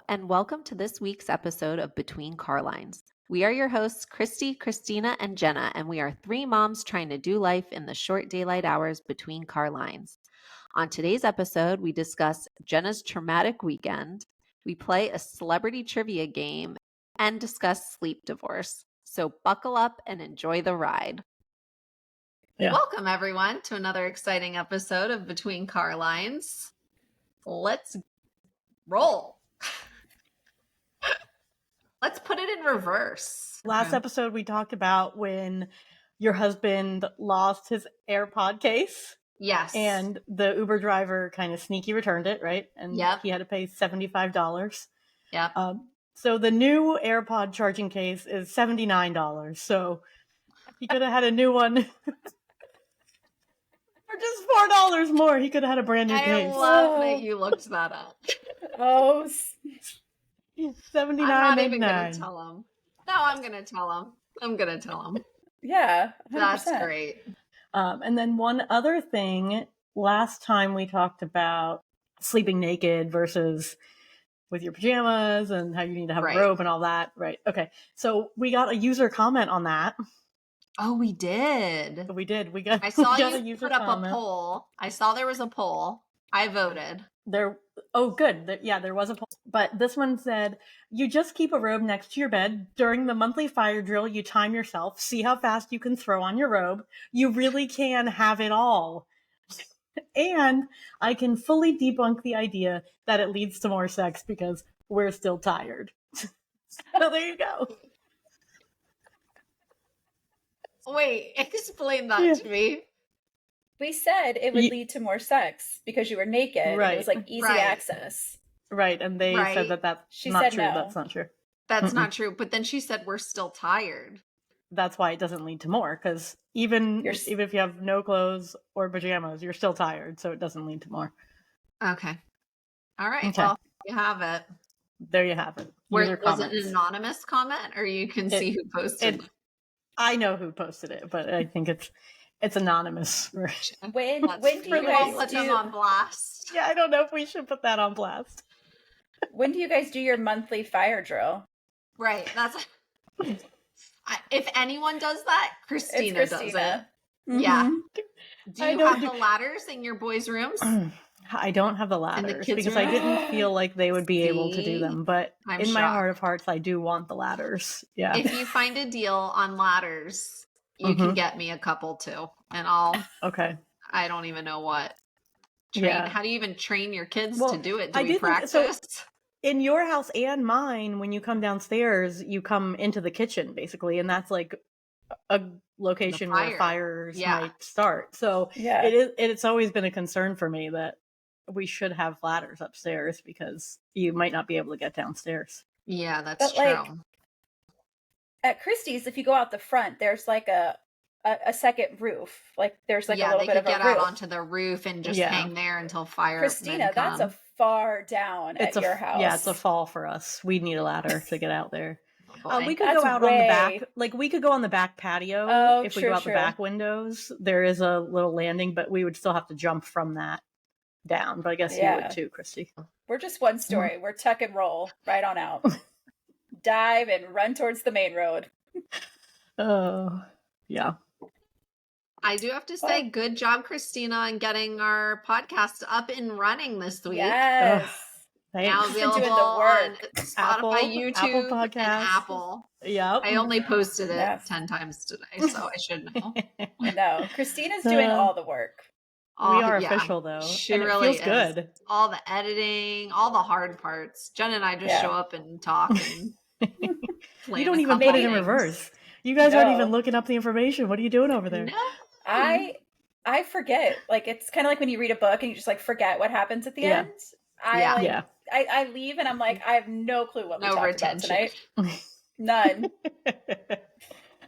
and welcome to this week's episode of Between Carlines. We are your hosts, Christy, Christina, and Jenna, and we are three moms trying to do life in the short daylight hours between car lines. On today's episode, we discuss Jenna's traumatic weekend, we play a celebrity trivia game, and discuss sleep divorce. So buckle up and enjoy the ride. Yeah. Welcome, everyone, to another exciting episode of Between Car Lines. Let's roll. Let's put it in reverse. Last episode, we talked about when your husband lost his AirPod case. Yes. And the Uber driver kind of sneaky returned it, right? And he had to pay $75. Yep. So the new AirPod charging case is $79. So he could have had a new one. For just $4 more, he could have had a brand new case. I love that you looked that up. Oh, $79.99. I'm not even going to tell him. No, I'm going to tell him. Yeah, 100%. That's great. And then one other thing, last time we talked about sleeping naked versus with your pajamas and how you need to have a robe and all that. Right. Okay. So we got a user comment on that. Oh, we did. I saw you put up a poll. I saw there was a poll. I voted. Oh, good. There was a poll. But this one said, you just keep a robe next to your bed. During the monthly fire drill, you time yourself. See how fast you can throw on your robe. You really can have it all. And I can fully debunk the idea that it leads to more sex because we're still tired. So there you go. Wait, explain that to me. We said it would lead to more sex because you were naked. Right. And it was like easy access. Right. And they said that that's not true. No. That's not true. That's not true. But then she said we're still tired. That's why it doesn't lead to more. Because even if you have no clothes or pajamas, you're still tired. So it doesn't lead to more. Okay. All right. Okay. Well, you have it. There you have it. Was it an anonymous comment or you can see who posted it? I know who posted it, but I think it's anonymous. When do you guys put them on blast? Yeah, I don't know if we should put that on blast. When do you guys do your monthly fire drill? Right. If anyone does that, Christina does it. Mm-hmm. Yeah. Do you have the ladders in your boys' rooms? I don't have the ladders because I didn't feel like they would be able to do them. But in my heart of hearts, I do want the ladders. Yeah. If you find a deal on ladders, you can get me a couple too. And I'll. Okay. I don't even know what. How do you even train your kids to do it? Do we practice? So in your house and mine, when you come downstairs, you come into the kitchen basically. And that's like a location where fires might start. So it's always been a concern for me that we should have ladders upstairs because you might not be able to get downstairs. Yeah, that's true. Like, at Christie's, if you go out the front, there's like a second roof. Like there's like a little bit of a roof. Yeah, they could get out onto the roof and just hang there until fire. Christina, that's a far down at your house. Yeah, it's a fall for us. We need a ladder to get out there. We could go out on the back. Like we could go on the back patio if we go out the back windows. There is a little landing, but we would still have to jump from that down. But I guess you would too, Christy. We're just one story. We're tuck and roll right on out. Dive and run towards the main road. Oh, yeah. I do have to say, good job, Christina, on getting our podcast up and running this week. Yes. Now available doing the work. On Spotify, Apple, YouTube, Apple Podcasts. And Apple. Yep. I only posted it 10 times today, so I should know. No, Christina's doing all the work. We are official, though. She and really it feels good. All the editing, all the hard parts. Jen and I just show up and talk. And you don't even put it in reverse. You guys aren't even looking up the information. What are you doing over there? No. I forget. Like, it's kind of like when you read a book and you just like forget what happens at the end. I leave and I'm like, I have no clue what we talked about tonight. None.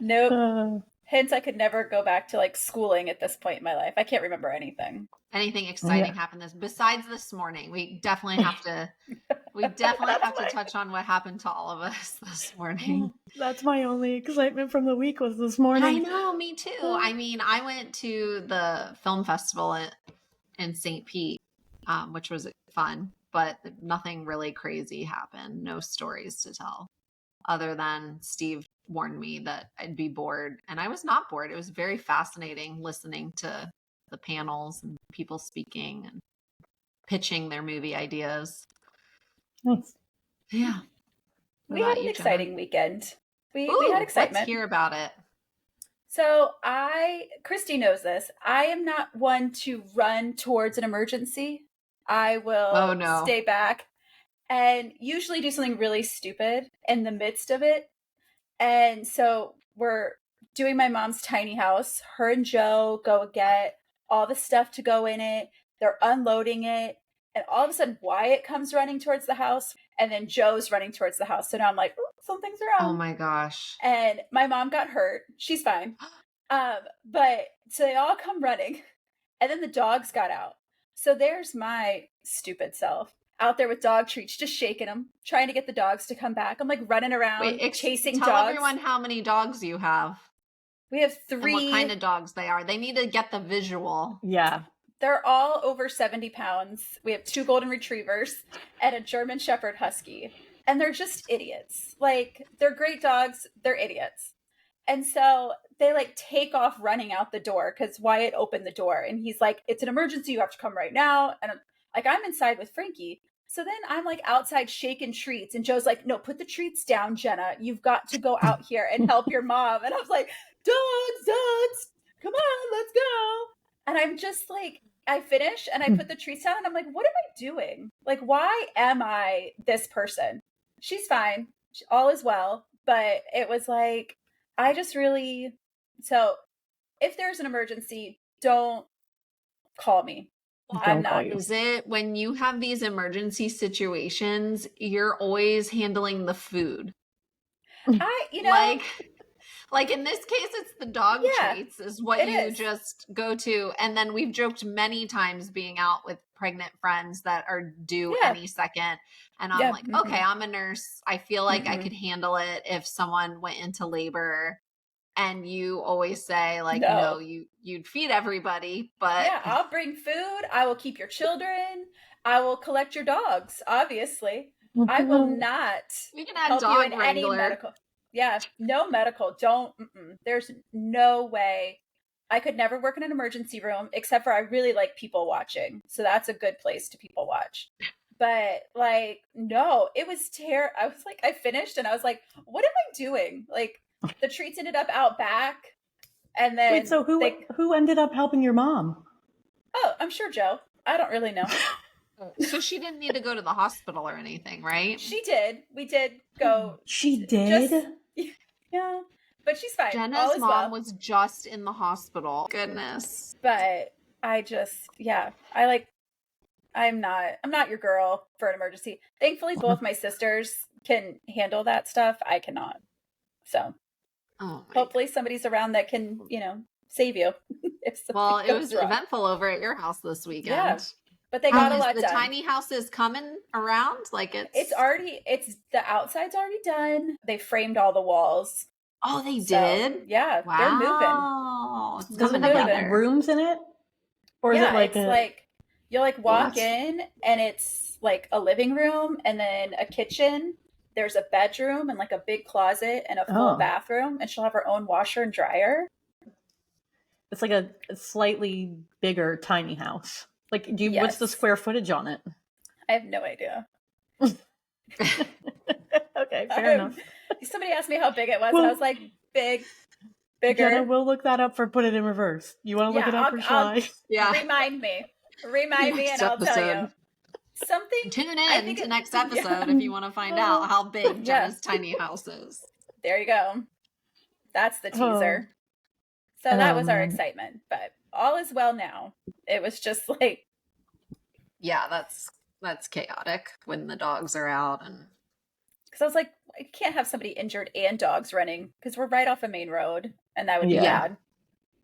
Nope. Hence, I could never go back to like schooling at this point in my life. I can't remember anything. Anything exciting happened besides this morning? We definitely have to. We definitely have to touch on what happened to all of us this morning. That's my only excitement from the week was this morning. I know, me too. I mean, I went to the film festival in St. Pete, which was fun. but nothing really crazy happened. No stories to tell other than Steve warned me that I'd be bored, and I was not bored. It was very fascinating listening to the panels and people speaking and pitching their movie ideas. Nice. Yeah. We had an exciting weekend. We had excitement. Let's hear about it. So Christy knows this. I am not one to run towards an emergency. I will stay back and usually do something really stupid in the midst of it. And so we're doing my mom's tiny house. Her and Joe go get all the stuff to go in it. They're unloading it. And all of a sudden, Wyatt comes running towards the house. And then Joe's running towards the house. So now I'm like, something's wrong. Oh my gosh. And my mom got hurt. She's fine. But so they all come running. And then the dogs got out. So there's my stupid self out there with dog treats, just shaking them, trying to get the dogs to come back. I'm like running around, chasing dogs. Tell everyone how many dogs you have. We have 3. And what kind of dogs they are. They need to get the visual. Yeah. They're all over 70 pounds. We have 2 golden retrievers and a German Shepherd Husky. And they're just idiots. Like, they're great dogs. They're idiots. And so they like take off running out the door because Wyatt opened the door and he's like, it's an emergency. You have to come right now. And I'm inside with Frankie. So then I'm like outside shaking treats and Joe's like, no, put the treats down, Jenna. You've got to go out here and help your mom. And I was like, dogs, come on, let's go. And I'm just like, I finish and I put the treats down and I'm like, what am I doing? Like, why am I this person? She's fine. All is well. But it was like, I just really, so if there's an emergency, don't call me. I'm not. Is it when you have these emergency situations, you're always handling the food? Like in this case, it's the dog treats is what you just go to. And then we've joked many times being out with pregnant friends that are due any second. And I'm like, okay, I'm a nurse. I feel like I could handle it if someone went into labor. And you always say like, no, you'd feed everybody, but I'll bring food. I will keep your children. I will collect your dogs. Obviously, I will not. We can add dog wrangler. Any medical. Yeah, no medical. Don't. There's no way. I could never work in an emergency room, except for I really like people watching, so that's a good place to people watch. But like, no, it was terrible. I was like, I finished, and I was like, what am I doing? Like. The treats ended up out back, and then wait. So who ended up helping your mom? Oh, I'm sure Joe. I don't really know. So she didn't need to go to the hospital or anything, right? She did. We did go. She did. Yeah, but she's fine. Jenna's mom was just in the hospital. Goodness. But I just, I'm not your girl for an emergency. Thankfully, both my sisters can handle that stuff. I cannot. So. Hopefully somebody's around that can, save you. If it was wrong. Eventful over at your house this weekend. Yeah, but they got a lot done. The tiny house is coming around? Like the outside's already done. They framed all the walls. Oh, they did? Yeah, wow. They're moving. Does it have like rooms in it? Or is it like like you'll like walk in and it's like a living room and then a kitchen. There's a bedroom and like a big closet and a full bathroom, and she'll have her own washer and dryer. It's like a slightly bigger tiny house. Like, what's the square footage on it? I have no idea. Okay, fair enough. Somebody asked me how big it was, and I was like, bigger. Jenna, we'll look that up for Put It in Reverse. You want to look it up or shall I? Yeah. Remind me, and I'll tell you. Tune in to next episode if you want to find out how big Jenna's tiny house is. There you go. That's the teaser. So that was our excitement, but all is well now. It was just like, yeah, that's chaotic when the dogs are out, and because I was like, I can't have somebody injured and dogs running because we're right off a main road, and that would be bad.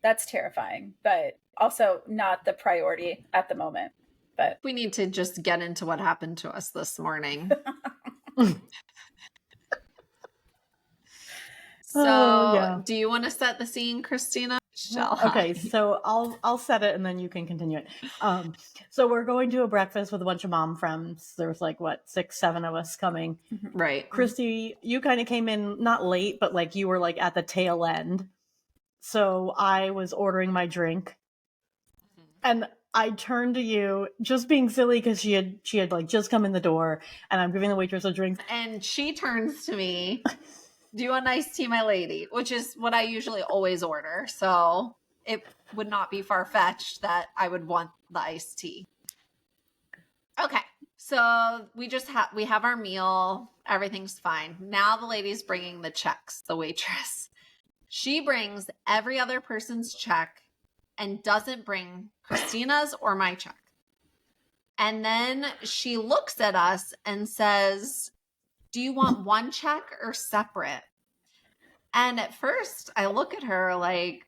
That's terrifying, but also not the priority at the moment. But we need to just get into what happened to us this morning. So, do you want to set the scene, Christina? Shall Okay, I? so I'll set it and then you can continue it. So we're going to a breakfast with a bunch of mom friends. There was like 6, 7 of us coming. Right. Christy, you kind of came in not late, but like you were like at the tail end. So I was ordering my drink, and I turned to you, just being silly because she had like just come in the door, and I'm giving the waitress a drink, and she turns to me. Do you want an iced tea, my lady? Which is what I usually always order. So it would not be far-fetched that I would want the iced tea. Okay. So we have our meal. Everything's fine. Now the lady's bringing the checks, the waitress. She brings every other person's check and doesn't bring Christina's or my check. And then she looks at us and says, do you want one check or separate? And at first I look at her like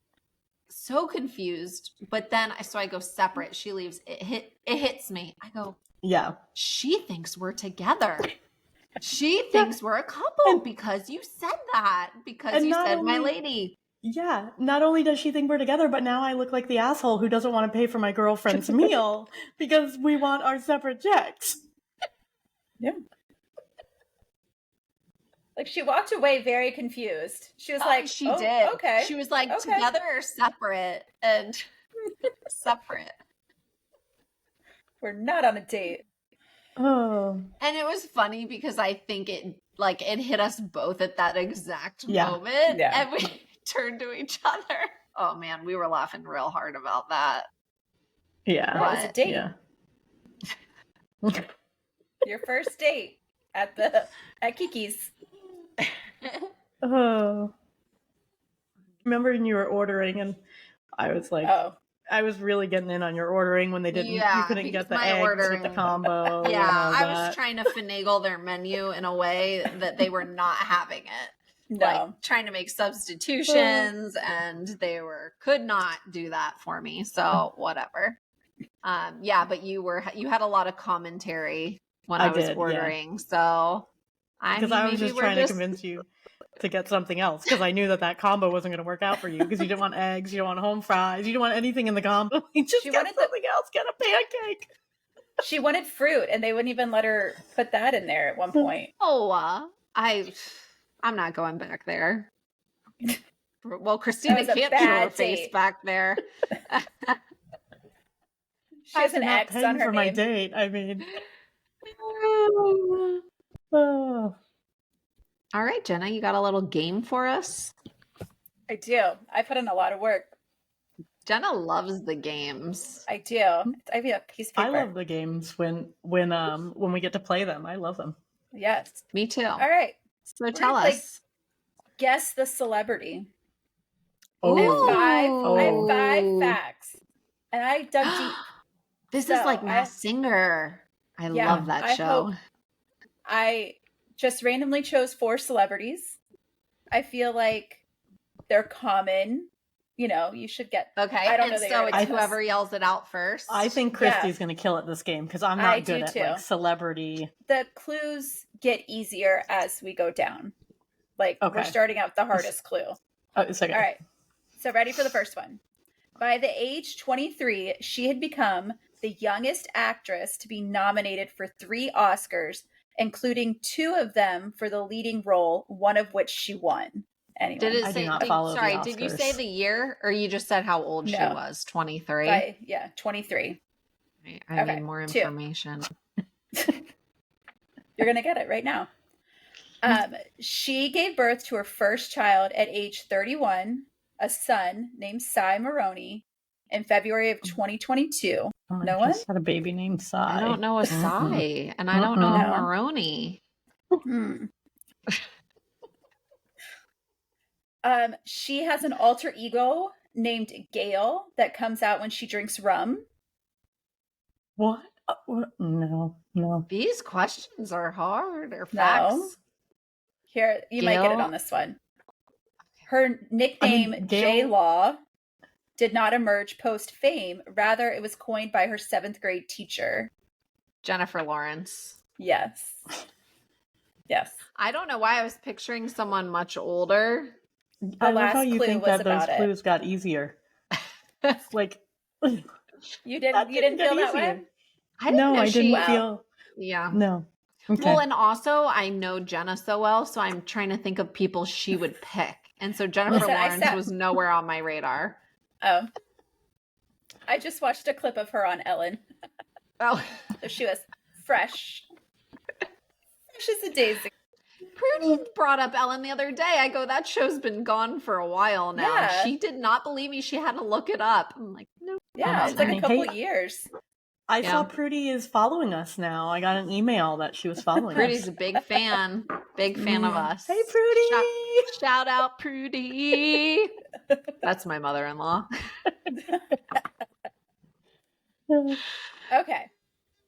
so confused, but then I go separate. She leaves. It hits me. I go, yeah. She thinks we're together. She thinks we're a couple because you said that, because you said my lady. Yeah. Not only does she think we're together, but now I look like the asshole who doesn't want to pay for my girlfriend's meal because we want our separate checks. Yeah. Like, she walked away very confused. She was like, she did. Okay. She was like, together or separate? And separate. We're not on a date. Oh. And it was funny because I think it hit us both at that exact moment. Yeah. And we turned to each other. Oh man, we were laughing real hard about that. Yeah. That was a date. Yeah. Your first date at Kiki's. Oh. Remember when you were ordering and I was like, I was really getting in on your ordering when they didn't. You couldn't get the eggs with the combo. Yeah, I was trying to finagle their menu in a way that they were not having it. No. Like trying to make substitutions, and they could not do that for me. So whatever. But you had a lot of commentary when I was ordering. Yeah. So because I was just trying to convince you to get something else because I knew that combo wasn't going to work out for you because you didn't want eggs, you don't want home fries, you don't want anything in the combo. You just get something else, get a pancake. She wanted fruit, and they wouldn't even let her put that in there at one point. Oh, I'm not going back there. Well, Christina can't show her face back there. She has an X on her for name. My date. I mean. Oh. All right, Jenna, you got a little game for us? I do. I put in a lot of work. Jenna loves the games. I do. I have a piece of paper. I love the games when we get to play them. I love them. Yes. Me too. All right. So tell us. Guess the celebrity. Oh. I have 5 facts. And I dug deep. This is like Masked Singer. I love that show. I just randomly chose 4 celebrities. I feel like they're common. You know, you should get. Okay. I don't know. So it's whoever yells it out first. I think Christy's going to kill at this game because I'm not good at like celebrity. The clues get easier as we go down. Like we're starting out with the hardest clue. Oh, it's okay. All right. So ready for the first one. By the age 23, she had become the youngest actress to be nominated for 3 Oscars, including 2 of them for the leading role, one of which she won. Anyway, did it say? Did you say the year, or you just said how old she was? 23. 23. I need more information. You're gonna get it right now. She gave birth to her first child at age 31, a son named Cy Maroney, in February of 2022. No one had a baby named Cy. I don't know a Cy, and I don't know a Maroney. She has an alter ego named Gail that comes out when she drinks rum. What? No. These questions are hard. Or facts. No. Here, you might get it on this one. Her nickname, J-Law, did not emerge post-fame. Rather, it was coined by her 7th grade teacher. Jennifer Lawrence. Yes. Yes. I don't know why I was picturing someone much older. The last clue was about it. Those clues got easier. Like, you didn't feel that way? I didn't feel. Yeah. No. Okay. Well, and also I know Jenna so well, so I'm trying to think of people she would pick. And so Jennifer Lawrence was nowhere on my radar. Oh. I just watched a clip of her on Ellen. Oh. So she was fresh. Fresh as a daisy. Prudy brought up Ellen the other day. I go, that show's been gone for a while now. Yeah. She did not believe me. She had to look it up. I'm like, no. Yeah, it's like a couple years. I saw Prudy is following us now. I got an email that she was following Prudy's us. a big fan. Big fan of us. Hey, Prudy! Shout out, Prudy. That's my mother-in-law. Okay.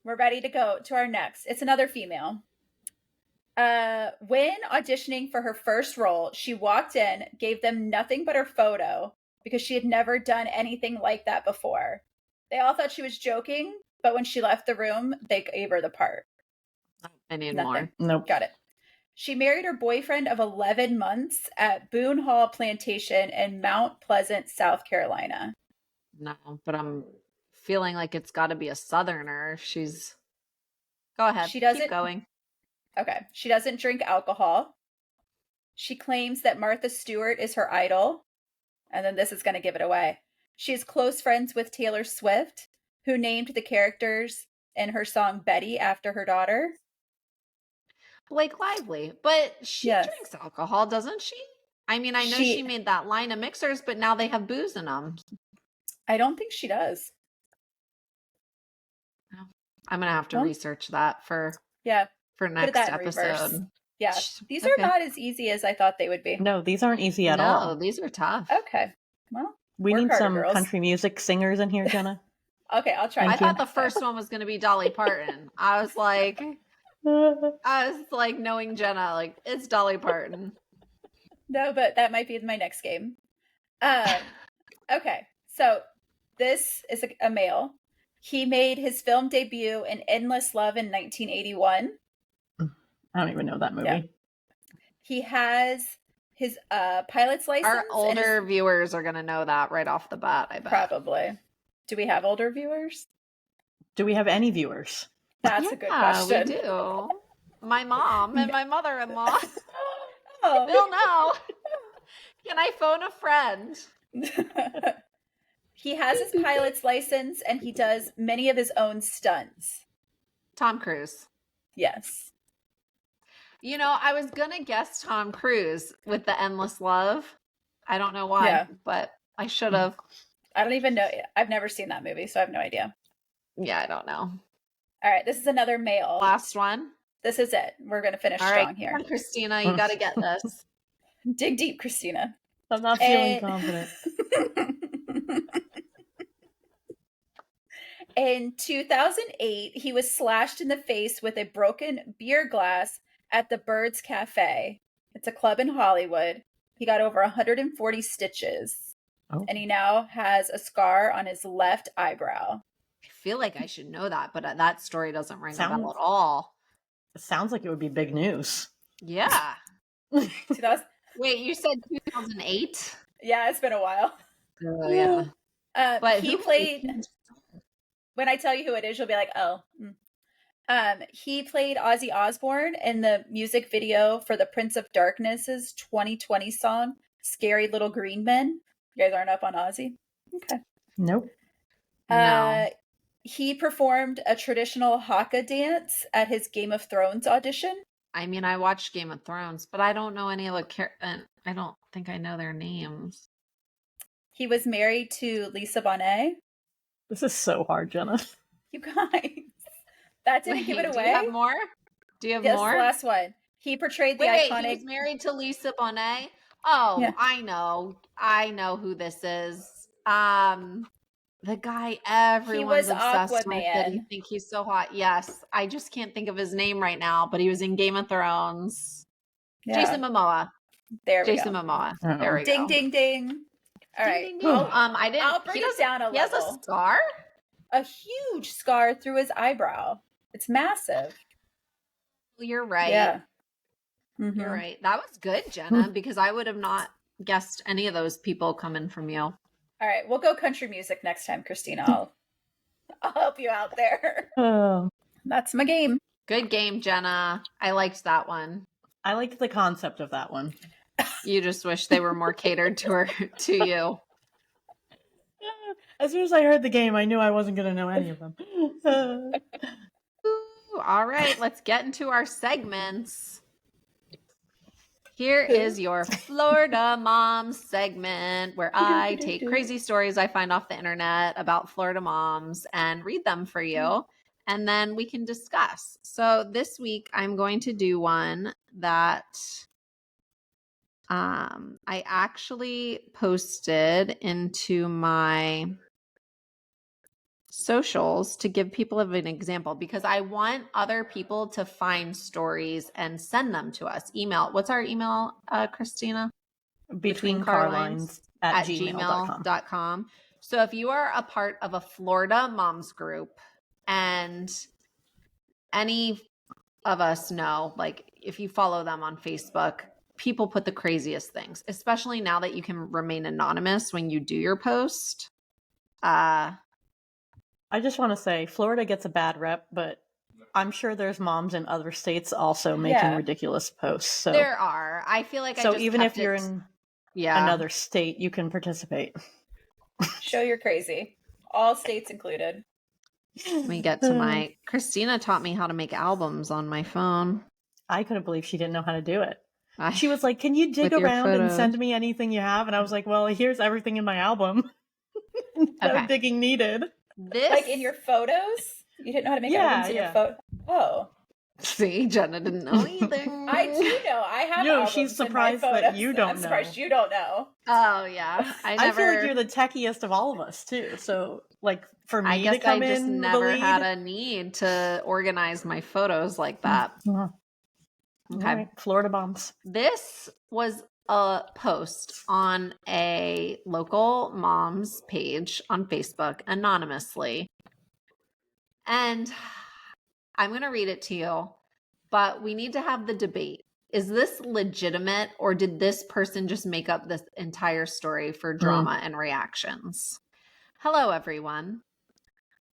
We're ready to go to our next. It's another female. When auditioning for her first role, she walked in, gave them nothing but her photo because she had never done anything like that before. They all thought she was joking, but when she left the room, they gave her the part. I need more. Nope. Got it. She married her boyfriend of 11 months at Boone Hall Plantation in Mount Pleasant, South Carolina. No, but I'm feeling like it's got to be a Southerner. She's... Go ahead. She doesn't... Keep going. Okay. She doesn't drink alcohol. She claims that Martha Stewart is her idol. And then this is going to give it away. She's close friends with Taylor Swift, who named the characters in her song Betty after her daughter. Blake Lively. But she drinks alcohol, doesn't she? I mean, I know she made that line of mixers, but now they have booze in them. I don't think she does. I'm going to have to research that for next episode. Yeah, these are not as easy as I thought they would be. No, these aren't easy at all. No, these are tough. Okay. Well, we need some country music singers in here, Jenna. Okay, I'll try. I thought the first one was going to be Dolly Parton. I was like, knowing Jenna, like, it's Dolly Parton. No, but that might be my next game. Okay, so this is a male. He made his film debut in Endless Love in 1981. I don't even know that movie. Yeah. He has his pilot's license. Our older viewers are going to know that right off the bat, I bet. Probably. Do we have older viewers? Do we have any viewers? That's a good question. We do. My mom and my mother-in-law. They'll know. Can I phone a friend? He has his pilot's license and he does many of his own stunts. Tom Cruise. Yes. You know, I was going to guess Tom Cruise with the Endless Love. I don't know why, but I should have. I don't even know. I've never seen that movie, so I have no idea. Yeah, I don't know. All right, this is another male. Last one. This is it. We're going to finish strong here. Come on, Christina, you got to get this. Dig deep, Christina. I'm not feeling confident. In 2008, he was slashed in the face with a broken beer glass at the Birds Cafe. It's a club in Hollywood. He got over 140 stitches. Oh. And he now has a scar on his left eyebrow. I feel like I should know that, but that story doesn't ring a bell at all. It sounds like it would be big news. Yeah. Wait, you said 2008? Yeah, it's been a while. Oh, yeah. But he played... When I tell you who it is, you'll be like, oh. He played Ozzy Osbourne in the music video for the Prince of Darkness's 2020 song, Scary Little Green Men. You guys aren't up on Ozzy? Okay. Nope. No. He performed a traditional haka dance at his Game of Thrones audition. I mean, I watched Game of Thrones, but I don't know any of I don't think I know their names. He was married to Lisa Bonet. This is so hard, Jenna. You guys. That didn't give it away. Do you have more? Do you have more? Yes, the last one. He portrayed the iconic... he was married to Lisa Bonet? Oh, yeah. I know who this is. The guy everyone's obsessed with. That you think he's so hot. Yes. I just can't think of his name right now, but he was in Game of Thrones. Yeah. Jason Momoa. There we go. Jason Momoa. There we go. Ding, ding, ding. All right. Ding, ding, ding. I'll bring it down a level. He has a scar? A huge scar through his eyebrow. It's massive. You're right. Yeah. Mm-hmm. You're right. That was good, Jenna, because I would have not guessed any of those people coming from you. All right, we'll go country music next time, Christina. I'll help you out there. That's my game. Good game, Jenna. I liked that one. I liked the concept of that one. You just wish they were more catered to you. As soon as I heard the game, I knew I wasn't going to know any of them. All right, let's get into our segments. Here is your Florida Moms segment, where I take crazy stories I find off the internet about Florida moms and read them for you, and then we can discuss. So this week, I'm going to do one that I actually posted into my socials to give people an example, because I want other people to find stories and send them to us. Email. What's our email, Christina? Between Carlines at gmail.com. So if you are a part of a Florida moms group, and any of us know, like if you follow them on Facebook, people put the craziest things, especially now that you can remain anonymous when you do your post. I just want to say Florida gets a bad rep, but I'm sure there's moms in other states also making ridiculous posts. So there are. I feel like even if you're in another state, you can participate. Show you're crazy. All states included. Let me get to Christina taught me how to make albums on my phone. I couldn't believe she didn't know how to do it. She was like, "Can you dig around and send me anything you have?" And I was like, "Well, here's everything in my album." No digging needed. Like in your photos? You didn't know how to make albums in your photo? Oh. See, Jenna didn't know either. I do know. I have albums. She's surprised that you don't know. I'm surprised you don't know. Oh, yeah. I feel like you're the techiest of all of us, too. So, like, for me to come in, I just never had a need to organize my photos like that. Okay. Right. Florida moms. This was a post on a local mom's page on Facebook anonymously. And I'm going to read it to you, but we need to have the debate. Is this legitimate, or did this person just make up this entire story for drama and reactions? Hello, everyone.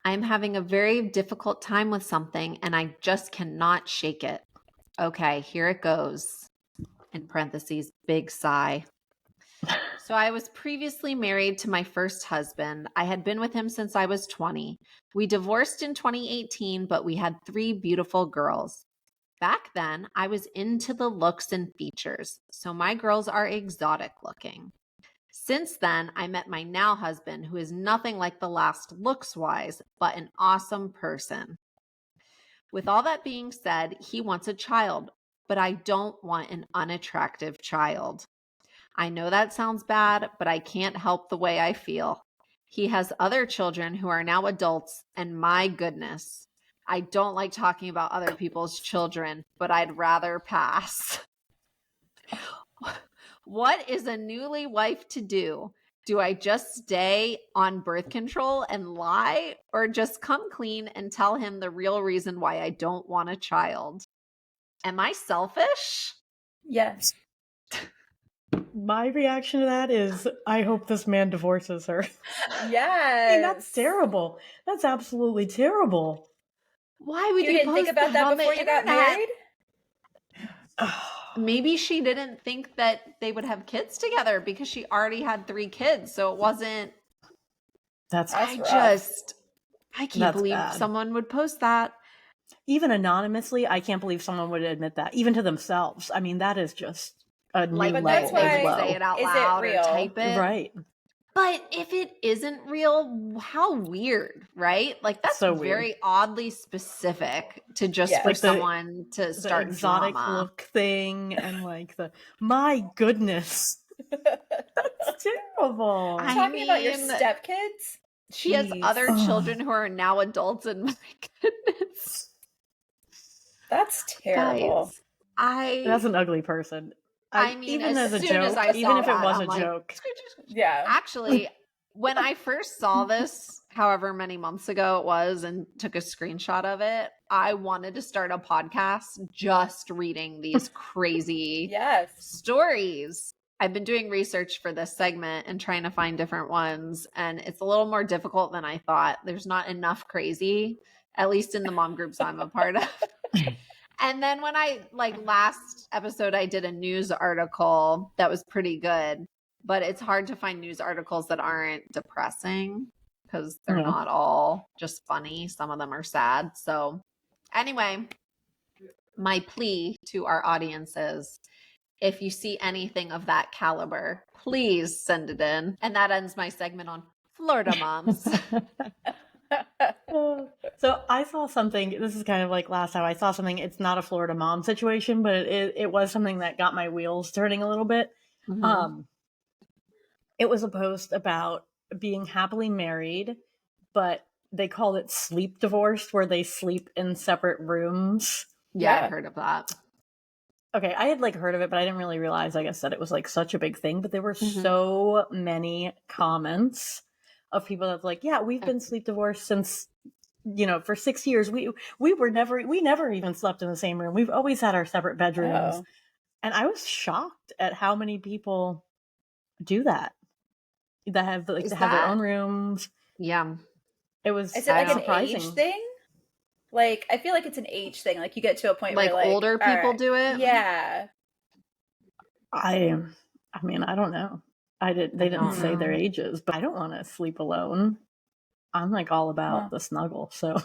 I'm having a very difficult time with something, and I just cannot shake it. Okay, here it goes. In parentheses, big sigh. So I was previously married to my first husband. I had been with him since I was 20. We divorced in 2018, but we had 3 beautiful girls. Back then, I was into the looks and features, so my girls are exotic looking. Since then, I met my now husband, who is nothing like the last looks-wise, but an awesome person. With all that being said, he wants a child, but I don't want an unattractive child. I know that sounds bad, but I can't help the way I feel. He has other children who are now adults, and my goodness, I don't like talking about other people's children, but I'd rather pass. What is a newly wife to do? Do I just stay on birth control and lie, or just come clean and tell him the real reason why I don't want a child? Am I selfish? Yes. My reaction to that is, I hope this man divorces her. Yes. I mean, that's terrible. That's absolutely terrible. Why would you didn't think about that before you got married? Maybe she didn't think that they would have kids together because she already had 3 kids. So it wasn't. I can't believe someone would post that. Even anonymously, I can't believe someone would admit that, even to themselves. I mean, that is just a new level. That's why they would say it out loud or type it. Right. But if it isn't real, how weird, right? Like, that's so very oddly specific to just for someone to start the exotic drama. Look thing and like my goodness. That's terrible. Talking about your stepkids? She has other children who are now adults, and my goodness. That's terrible. Guys, that's an ugly person. I mean, even as a joke, even if it was a joke. Yeah. Actually, when I first saw this, however many months ago it was, and took a screenshot of it, I wanted to start a podcast just reading these crazy stories. I've been doing research for this segment and trying to find different ones, and it's a little more difficult than I thought. There's not enough crazy, at least in the mom groups I'm a part of. And then when last episode, I did a news article that was pretty good, but it's hard to find news articles that aren't depressing because they're not all just funny. Some of them are sad. So anyway, my plea to our audience is, if you see anything of that caliber, please send it in. And that ends my segment on Florida moms. So I saw something, this is kind of like last time, I saw something, it's not a Florida mom situation, but it was something that got my wheels turning a little bit. Mm-hmm. It was a post about being happily married, but they called it sleep divorced, where they sleep in separate rooms. Yeah, I've heard of that. Okay, I had heard of it, but I didn't really realize, I guess, that it was such a big thing. But there were so many comments of people that's yeah, we've been sleep divorced since, for 6 years. We never even slept in the same room. We've always had our separate bedrooms. Oh. And I was shocked at how many people do that have have their own rooms. Yeah. It was Is it an age thing? I feel like it's an age thing. You get to a point where older people do it. Yeah. I mean, I don't know. They didn't say their ages, but I don't want to sleep alone. I'm all about the snuggle. So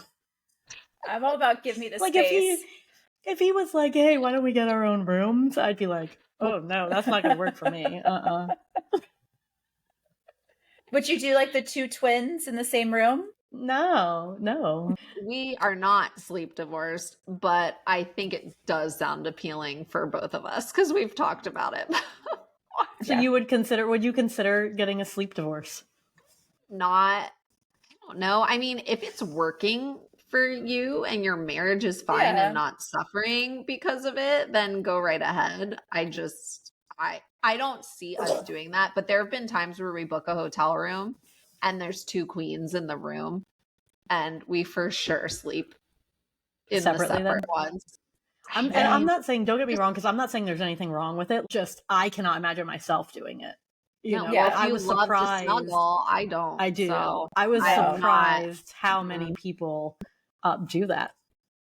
I'm all about give me the space. If he was hey, why don't we get our own rooms? I'd be oh no, that's not going to work for me. Would you do the two twins in the same room? No. We are not sleep divorced, but I think it does sound appealing for both of us because we've talked about it. So would you consider getting a sleep divorce? I don't know. I mean, if it's working for you and your marriage is fine and not suffering because of it, then go right ahead. I don't see us doing that, but there have been times where we book a hotel room and there's two queens in the room, and we for sure sleep in separately, the separate ones. And I'm not saying, don't get me wrong, because I'm not saying there's anything wrong with it. Just I cannot imagine myself doing it. I was surprised. Snuggle, I don't. I do. So I was surprised how many people do that.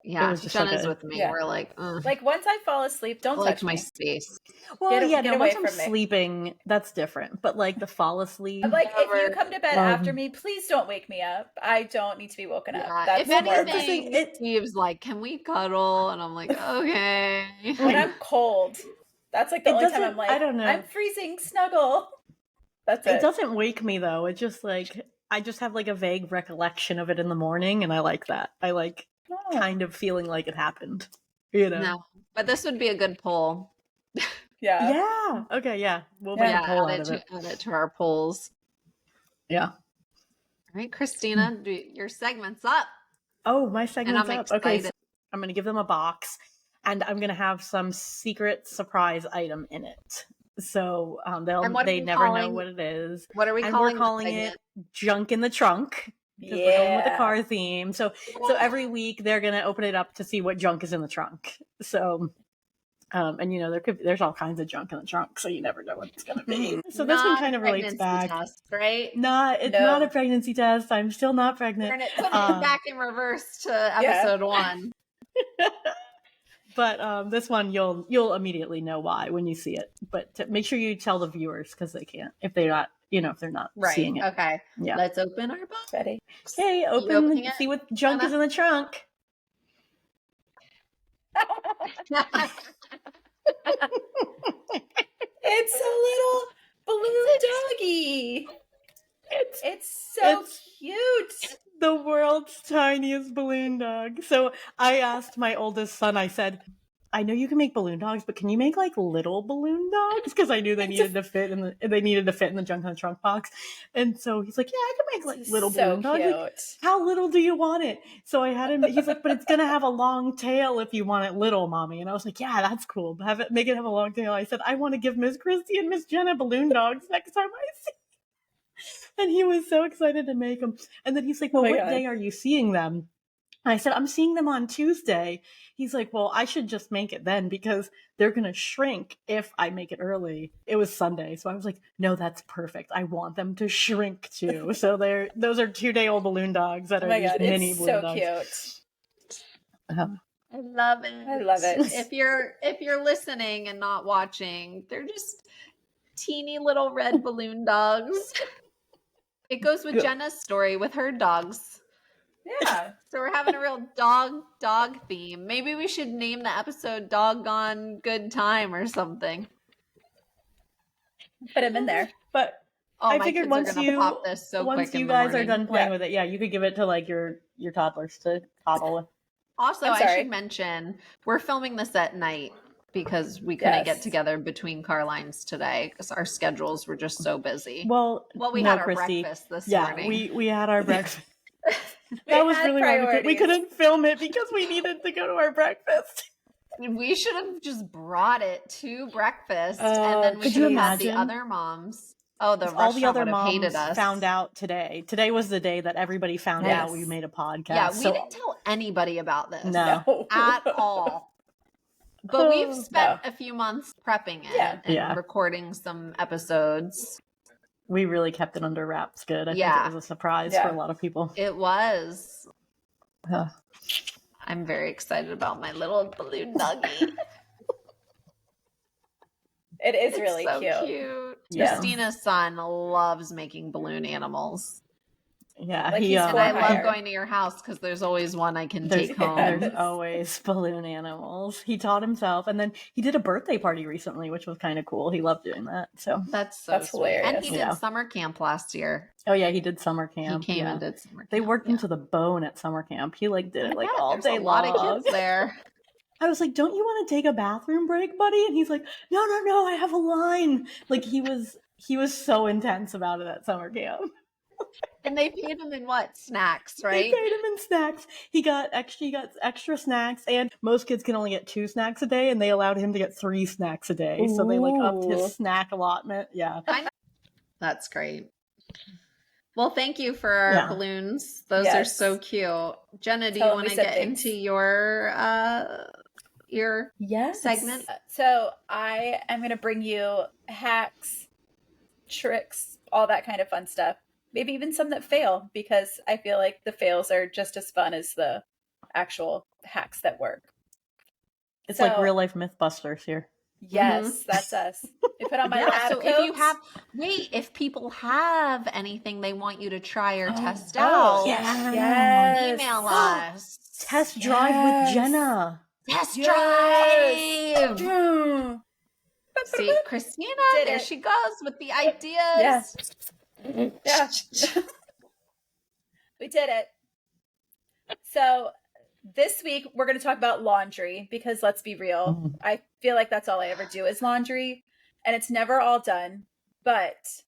Yeah, it was just Jenna's with me. Yeah. We're once I fall asleep, don't touch my space. Well, once I'm sleeping, that's different. But the fall asleep. If you come to bed after me, please don't wake me up. I don't need to be woken up. That's if anything, Steve's can we cuddle? And I'm okay. When I'm cold, that's the only time I'm I don't know. I'm freezing, snuggle. That's it. It doesn't wake me though. It's just I just have a vague recollection of it in the morning, and I like that. I kind of feeling like it happened, No, but this would be a good poll. Yeah. Okay. Yeah. We'll make a poll out of it. Add it to our polls. Yeah. All right, Christina, your segment's up. Oh, my segment's up. Excited. Okay. So I'm going to give them a box, and I'm going to have some secret surprise item in it. So they never know what it is. What are we calling? We're calling it Junk in the Trunk. Because we're going with the car theme. So every week they're going to open it up to see what junk is in the trunk. So, and there's all kinds of junk in the trunk, so you never know what it's going to be. So this one kind of relates back. Test, right? It's not a pregnancy test. I'm still not pregnant. Put it back in reverse to episode 1. But this one you'll immediately know why when you see it. But make sure you tell the viewers, because they can't if they're not. If they're not seeing it. Okay. Yeah. Let's open our box. Ready? Okay, see what junk is in the trunk. It's a little balloon doggy. It's so cute. The world's tiniest balloon dog. So I asked my oldest son, I said, I know you can make balloon dogs, but can you make little balloon dogs? Because I knew they needed to fit in the junk in the trunk box. And so he's yeah, I can make little balloon dogs. How little do you want it? So I had him. He's but it's gonna have a long tail if you want it little, mommy. And I was yeah, that's cool. Make it have a long tail. I said I want to give Miss Christy and Miss Jenna balloon dogs next time I see. And he was so excited to make them. And then he's what day are you seeing them? I said, I'm seeing them on Tuesday. He's like, well, I should just make it then because they're going to shrink if I make it early. It was Sunday. So I was like, no, that's perfect. I want them to shrink too. So those are 2-day-old balloon dogs that are these mini balloon dogs. It's so cute. I love it. I love it. If you're listening and not watching, they're just teeny little red balloon dogs. It goes with Jenna's story with her dogs. Yeah. So we're having a real dog theme. Maybe we should name the episode Doggone Good Time or something. Put him in there. But I figured once you guys are done playing with it, you could give it to like your toddlers to toddle with. Also, I should mention we're filming this at night because we couldn't get together between Carlines today because our schedules were just so busy. Well, we had our breakfast this morning. We had our breakfast. That was really wrong. We couldn't film it because we needed to go to our breakfast. We should have just brought it to breakfast, and then we could have had the other moms. Oh, all the other moms hated us. Found out today. Today was the day that everybody found out we made a podcast. Yeah, we didn't tell anybody about this. No. At all. But we've spent a few months prepping it and recording some episodes. We really kept it under wraps good. I think it was a surprise for a lot of people. It was. I'm very excited about my little balloon doggy. It is really cute. Christina's son loves making balloon animals. Yeah, I love going to your house because there's always one I can take home. There's always balloon animals. He taught himself, and then he did a birthday party recently, which was kind of cool. He loved doing that. So that's hilarious. And he did summer camp last year. Oh yeah, he did summer camp. He came and did summer camp. They worked him to the bone at summer camp. He did it all day long. A lot of kids there. I was like, "Don't you want to take a bathroom break, buddy?" And he's like, "No, I have a line." Like he was so intense about it at summer camp. And they paid him in what? Snacks, right? They paid him in snacks. He got extra snacks, and most kids can only get 2 snacks a day, and they allowed him to get 3 snacks a day. Ooh. So they upped his snack allotment. Yeah. That's great. Well, thank you for our balloons. Those are so cute. Jenna, do you want to get into your segment? So I am going to bring you hacks, tricks, all that kind of fun stuff. Maybe even some that fail, because I feel like the fails are just as fun as the actual hacks that work. It's like real life Mythbusters here. Yes, that's us. I put on my lab coats. If people have anything they want you to try or test out, email us. Test drive with Jenna. Test drive. See, Christina, there she goes with the ideas. Yeah. We did it. So this week we're going to talk about laundry because let's be real. I feel like that's all I ever do is laundry, and it's never all done. But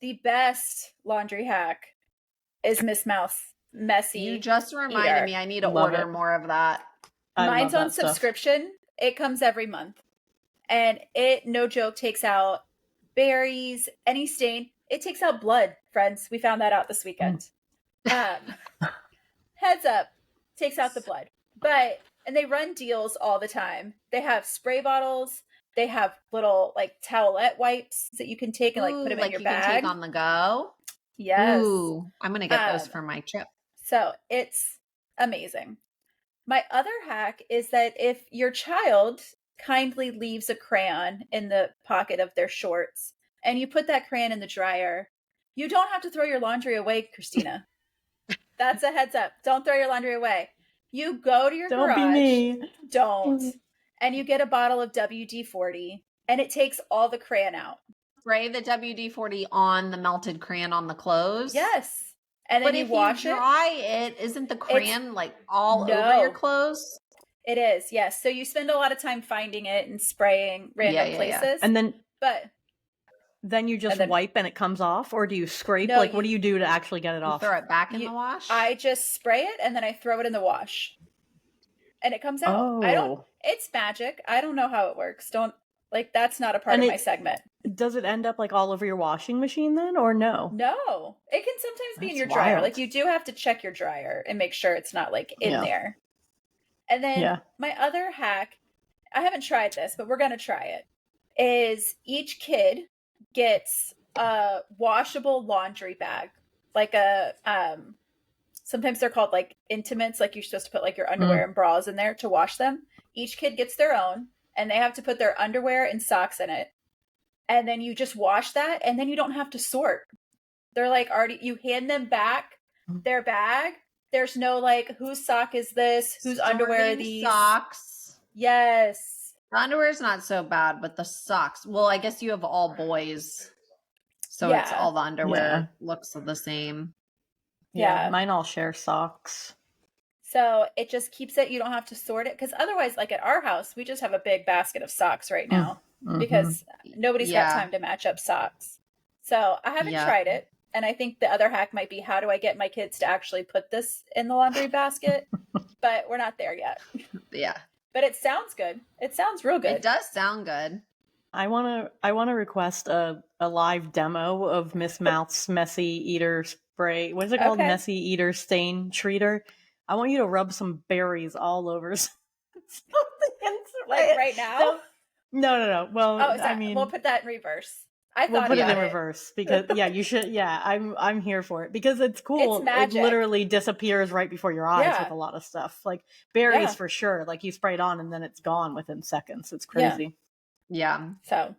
the best laundry hack is Miss Mouse Messy. You just reminded me I need to order more of that. Mine's on subscription. It comes every month. And it, no joke, takes out berries, any stain. It takes out blood, friends. We found that out this weekend. Heads up, takes out the blood. And they run deals all the time. They have spray bottles. They have little towelette wipes that you can take and put them in your bag. Can take on the go. Yes. Ooh, I'm going to get those for my trip. So it's amazing. My other hack is that if your child kindly leaves a crayon in the pocket of their shorts and you put that crayon in the dryer, you don't have to throw your laundry away, Christina. That's a heads up. Don't throw your laundry away. You go to your garage. Don't be me. Don't. And you get a bottle of WD-40 and it takes all the crayon out. Spray the WD-40 on the melted crayon on the clothes? Yes. And then you wash it. But if you dry it, isn't the crayon all over your clothes? It is, yes. So you spend a lot of time finding it and spraying random places. Yeah. And then you just wipe and it comes off? Or do you scrape? No, what do you do to actually get it off? Throw it back in the wash? I just spray it and then I throw it in the wash. And it comes out. Oh. It's magic. I don't know how it works. Like, that's not a part of my segment. Does it end up like all over your washing machine then, or no? No. It can sometimes be in your dryer. Like, you do have to check your dryer and make sure it's not, like, in there. And then my other hack, I haven't tried this, but we're going to try it, is each kid gets a washable laundry bag. Like a, sometimes they're called like intimates, like you're supposed to put like your underwear and bras in there to wash them. Each kid gets their own, and they have to put their underwear and socks in it. And then you just wash that, and then you don't have to sort. They're like already, you hand them back their bag. There's no like, whose sock is this? Whose underwear are these? Socks. Yes. The underwear is not so bad, but the socks. Well, I guess you have all boys. So it's all the underwear looks the same. Yeah. Mine all share socks. So it just keeps it, you don't have to sort it. Because otherwise, like at our house, we just have a big basket of socks right now. Because nobody's got time to match up socks. So I haven't tried it. And I think the other hack might be, how do I get my kids to actually put this in the laundry basket? But we're not there yet. Yeah. But it sounds good. It sounds real good. It does sound good. I want to request a live demo of Miss Mouth's Messy Eater spray. What is it called? Messy Eater Stain Treater. I want you to rub some berries all over something. Like right now? No. Well, I mean, we'll put that in reverse. We'll put it in reverse because you should. Yeah, I'm here for it because it's cool. It's magic. It literally disappears right before your eyes with a lot of stuff. Like berries for sure. Like you spray it on and then it's gone within seconds. It's crazy. Yeah. So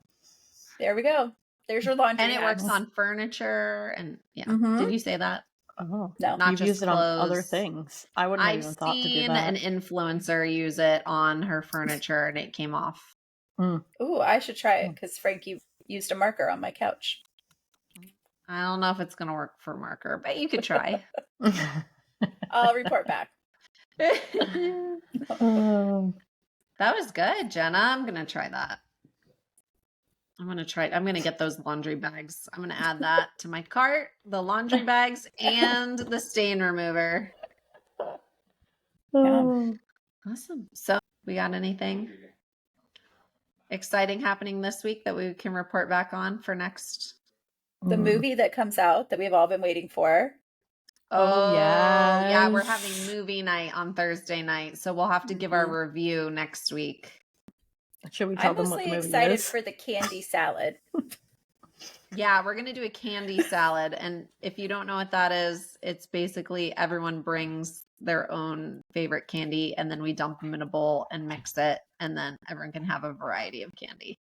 there we go. There's your laundry. And it works on furniture and Did you say that? Oh no, not just used it on other things. I wouldn't have even thought to do that. I've seen an influencer use it on her furniture and it came off. Ooh, I should try it because Frankie used a marker on my couch. I don't know if it's gonna work for marker, but you could try. I'll report back. That was good, Jenna. I'm gonna try that. I'm gonna get those laundry bags. I'm gonna add that to my cart, the laundry bags and the stain remover. Awesome. So we got anything exciting happening this week that we can report back on for next? The movie that comes out that we've all been waiting for. Yeah, we're having movie night on Thursday night, so we'll have to give our review next week. Should we tell them what the movie is? I'm mostly excited for the candy salad. Yeah, we're gonna do a candy salad, and if you don't know what that is, it's basically everyone brings their own favorite candy, and then we dump them in a bowl and mix it, and then everyone can have a variety of candy.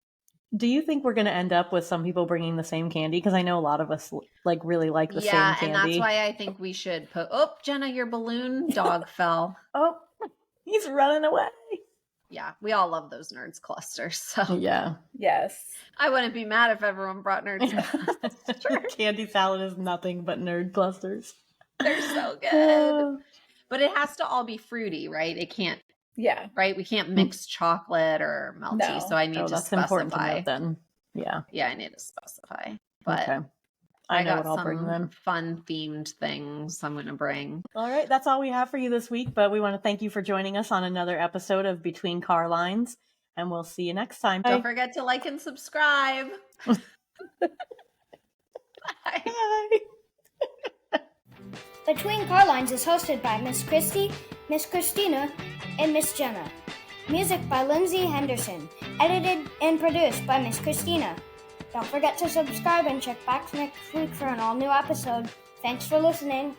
Do you think we're going to end up with some people bringing the same candy? Because I know a lot of us like really like the same candy. Yeah, and that's why I think we should put... Oh, Jenna, your balloon dog fell. Oh, he's running away. Yeah, we all love those Nerds clusters. So yeah. Yes. I wouldn't be mad if everyone brought Nerds clusters. Candy salad is nothing but nerd clusters. They're so good. But it has to all be fruity, right? It can't... Yeah. Right? We can't mix chocolate or melty. No. So I need to that's specify. Important to note then. Yeah. Yeah, I need to specify. But okay. I know what I'll bring then. Fun themed things I'm going to bring. All right. That's all we have for you this week. But we want to thank you for joining us on another episode of Between Carlines. And we'll see you next time. Don't forget to like and subscribe. Bye. Bye. Between Carlines is hosted by Miss Christy, Miss Christina, and Miss Jenna. Music by Lindsay Henderson. Edited and produced by Miss Christina. Don't forget to subscribe and check back next week for an all-new episode. Thanks for listening.